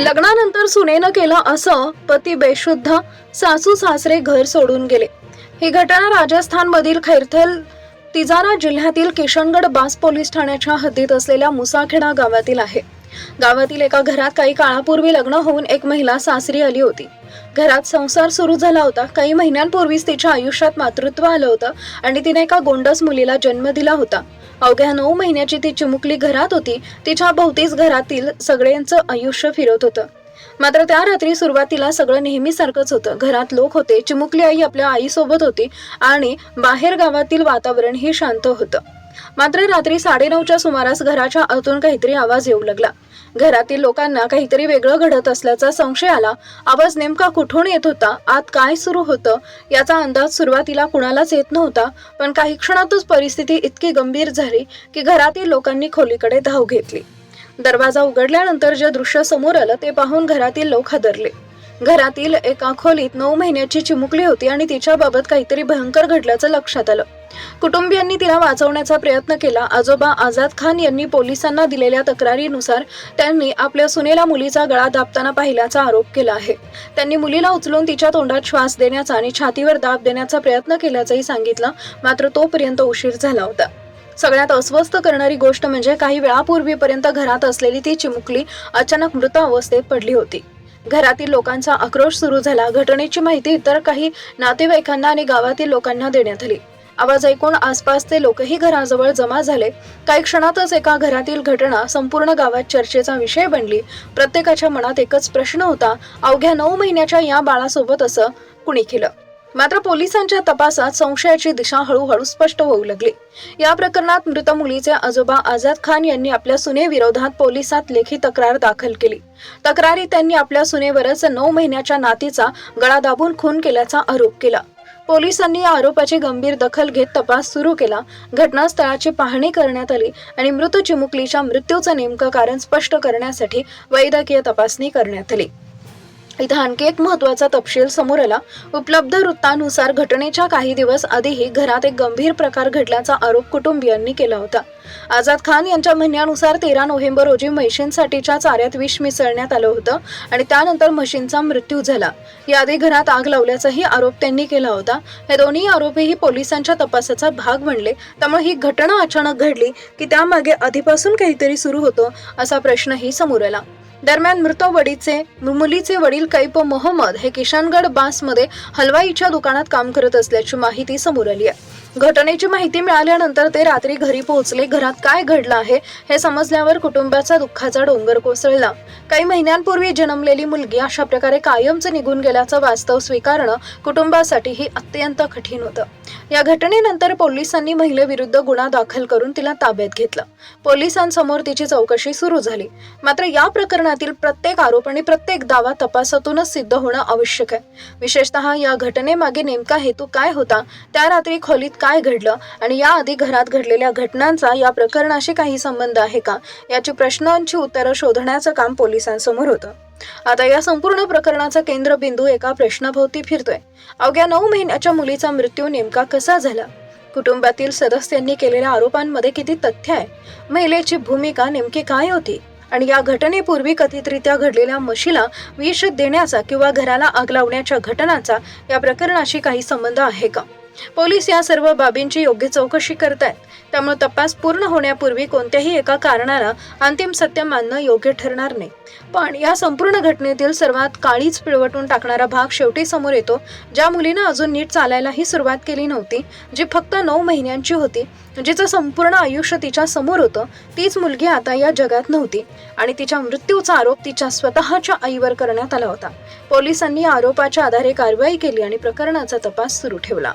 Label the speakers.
Speaker 1: लग्नानंतर सुनेनं केलं असं, पती बेशुद्ध, सासू सासरे घर सोडून गेले। ही घटना राजस्थान मधील खैरथल तिजारा जिल्ह्यातील किशनगड बास पोलीस ठाण्याच्या हद्दीत असलेल्या मुसाखेडा गावातील आहे। गावातील एका घरात काही काळापूर्वी लग्न होऊन एक महिला सासरी आली होती। घरात संसार सुरू झाला होता। काही महिन्यांपूर्वीच तिच्या आयुष्यात मातृत्व आलं होतं आणि तिने एका गोंडस मुलीला जन्म दिला होता। अवघ्या 9 महिन्याची ती चिमुकली घरात होती। तिच्या भोवतीच घरातील सगळ्यांचं आयुष्य फिरत होतं। मात्र त्या रात्री सुरुवातीला सगळं नेहमीसारखंच होतं। घरात लोक होते, चिमुकली आई आपल्या आईसोबत होती आणि बाहेर गावातील वातावरणही शांत होतं। मात्र रात्री 9:30च्या सुमारास घराच्या आतून काहीतरी आवाज येऊ लागला। घरातील लोकांना काहीतरी वेगळं घडत असल्याचा संशय आला। आवाज नेमका कुठून येत होता, आत काय सुरू होतं याचा अंदाज सुरुवातीला कुणालाच येत नव्हता। पण काही क्षणातच परिस्थिती इतकी गंभीर झाली की घरातील लोकांनी खोलीकडे धाव घेतली। दरवाजा उघडल्यानंतर जे दृश्य समोर आलं ते पाहून घरातील लोक हादरले। घरातील एका खोलीत 9 महिन्याची चिमुकली होती आणि तिच्याबाबत काहीतरी भयंकर घडल्याचं लक्षात आलं। कुटुंबियांनी तिला वाचवण्याचा प्रयत्न केला। आजोबा आझाद खान यांनी पोलिसांना दिलेल्या तक्रारीनुसार त्यांनी आपल्या सुनेला मुलीचा गळा दाबताना पाहिल्याचा आरोप केला आहे। त्यांनी मुलीला उचलून तिच्या तोंडात श्वास देण्याचा आणि छातीवर दाब देण्याचा प्रयत्न केल्याचंही सांगितलं। मात्र तोपर्यंत उशीर झाला होता। सगळ्यात अस्वस्थ करणारी गोष्ट म्हणजे काही वेळापूर्वीपर्यंत घरात असलेली ती चिमुकली अचानक मृत अवस्थेत पडली होती। घरातील लोकांचा आक्रोश सुरू झाला। घटनेची माहिती इतर काही नातेवाईकांना आणि गावातील लोकांना देण्यात आली। आवाज ऐकून आसपासचे लोकही घराजवळ जमा झाले। काही क्षणातच एका घरातील घटना संपूर्ण गावात चर्चेचा विषय बनली। प्रत्येकाच्या मनात एकच प्रश्न होता, अवघ्या 9 महिन्याच्या या बाळासोबत असं कुणी केलं? मात्र पोलिसांच्या तपासात संशयाची दिशा हळूहळू स्पष्ट होऊ लागली। या प्रकरणात मृत मुलीचे आजोबा आझाद खान यांनी आपल्या सुनेविरोधात पोलिसात लेखी तक्रार दाखल केली। तक्रारीत त्यांनी आपल्या सुनेवरच 9 महिन्याच्या नातीचा गळा दाबून खून केल्याचा आरोप केला। पोलिसांनी या आरोपाची गंभीर दखल घेत तपास सुरू केला। घटनास्थळाची पाहणी करण्यात आली आणि मृत चिमुकलीच्या मृत्यूचं नेमकं कारण स्पष्ट करण्यासाठी वैद्यकीय तपासणी करण्यात आली। इथं आणखी एक महत्त्वाचा तपशील समोर आला। उपलब्ध वृत्तानुसार घटनेच्या काही दिवस आधीही घरात एक गंभीर प्रकार घडल्याचा आरोप कुटुंबियांनी केला होता। आझाद खान यांच्या म्हणण्यानुसार 13 नोव्हेंबर रोजी म्हशींसाठीच्या चाऱ्यात विष मिसळण्यात आलं होतं आणि त्यानंतर म्हशींचा मृत्यू झाला। याआधी घरात आग लावल्याचाही आरोप त्यांनी केला होता। हे दोन्ही आरोपही पोलिसांच्या तपासाचा भाग बनले। त्यामुळे ही घटना अचानक घडली की त्यामागे आधीपासून काहीतरी सुरू होतं असा प्रश्नही समोर आला। दरम्यान मृत मुलीचे वडील कैफ मोहम्मद हे किशनगड बास मध्ये हलवाईच्या दुकानात काम करत असल्याची माहिती समोर आली आहे। घटनेची माहिती मिळाल्यानंतर ते रात्री घरी पोहोचले। घरात काय घडलं आहे हे समजल्यावर कुटुंबाचा दुःखाचा डोंगर कोसळला। काही महिन्यांपूर्वी जन्मलेली मुलगी अशा प्रकारे कायमच निघून गेल्याचं वास्तव स्वीकारणं कुटुंबासाठीही अत्यंत कठीण होतं। या घटनेनंतर पोलिसांनी महिलेविरुद्ध गुन्हा दाखल करून तिला ताब्यात घेतलं। पोलिसांसमोर तिची चौकशी सुरू झाली। मात्र या प्रकरणातील प्रत्येक आरोप आणि प्रत्येक दावा तपासातूनच सिद्ध होणं आवश्यक आहे। विशेषतः या घटनेमागे नेमका हेतू काय होता, त्या रात्री खोलीत काय घडलं आणि याआधी घरात घडलेल्या घटनांचा या प्रकरणाशी काही संबंध आहे का, याची प्रश्नांची उत्तरं शोधण्याचं काम पोलिसांसमोर होतं। आता या संपूर्ण प्रकरणाचा केंद्रबिंदू एका प्रश्नाभोवती फिरतोय, अवघ्या 9 महिन्याच्या मुलीचा मृत्यू नेमका कसा झाला? कुटुंबातील सदस्यांनी केलेल्या आरोपांमध्ये किती तथ्य आहे? महिलेची भूमिका नेमकी काय होती? आणि या घटनेपूर्वी कथितरित्या घडलेल्या म्हशीला विष देण्याचा किंवा घराला आग लावण्याच्या घटनांचा या प्रकरणाशी काही संबंध आहे का? पोलीस या सर्व बाबींची योग्य चौकशी करतायत। त्यामुळे तपास पूर्ण होण्यापूर्वी कोणत्याही एका कारणाला अंतिम सत्य मानणं योग्य ठरणार नाही। पण या संपूर्ण घटनेतील सर्वात काळीच पिळवटून टाकणारा भाग शेवटी समोर येतो। ज्या मुलीनं अजून नीट चालायलाही सुरुवात केली नव्हती, जी फक्त 9 महिन्यांची होती, जिचं संपूर्ण आयुष्य तिच्या समोर होतं, तीच मुलगी आता या जगात नव्हती आणि तिच्या मृत्यूचा आरोप तिच्या स्वतःच्या आईवर करण्यात आला होता। पोलिसांनी आरोपाच्या आधारे कारवाई केली आणि प्रकरणाचा तपास सुरू ठेवला।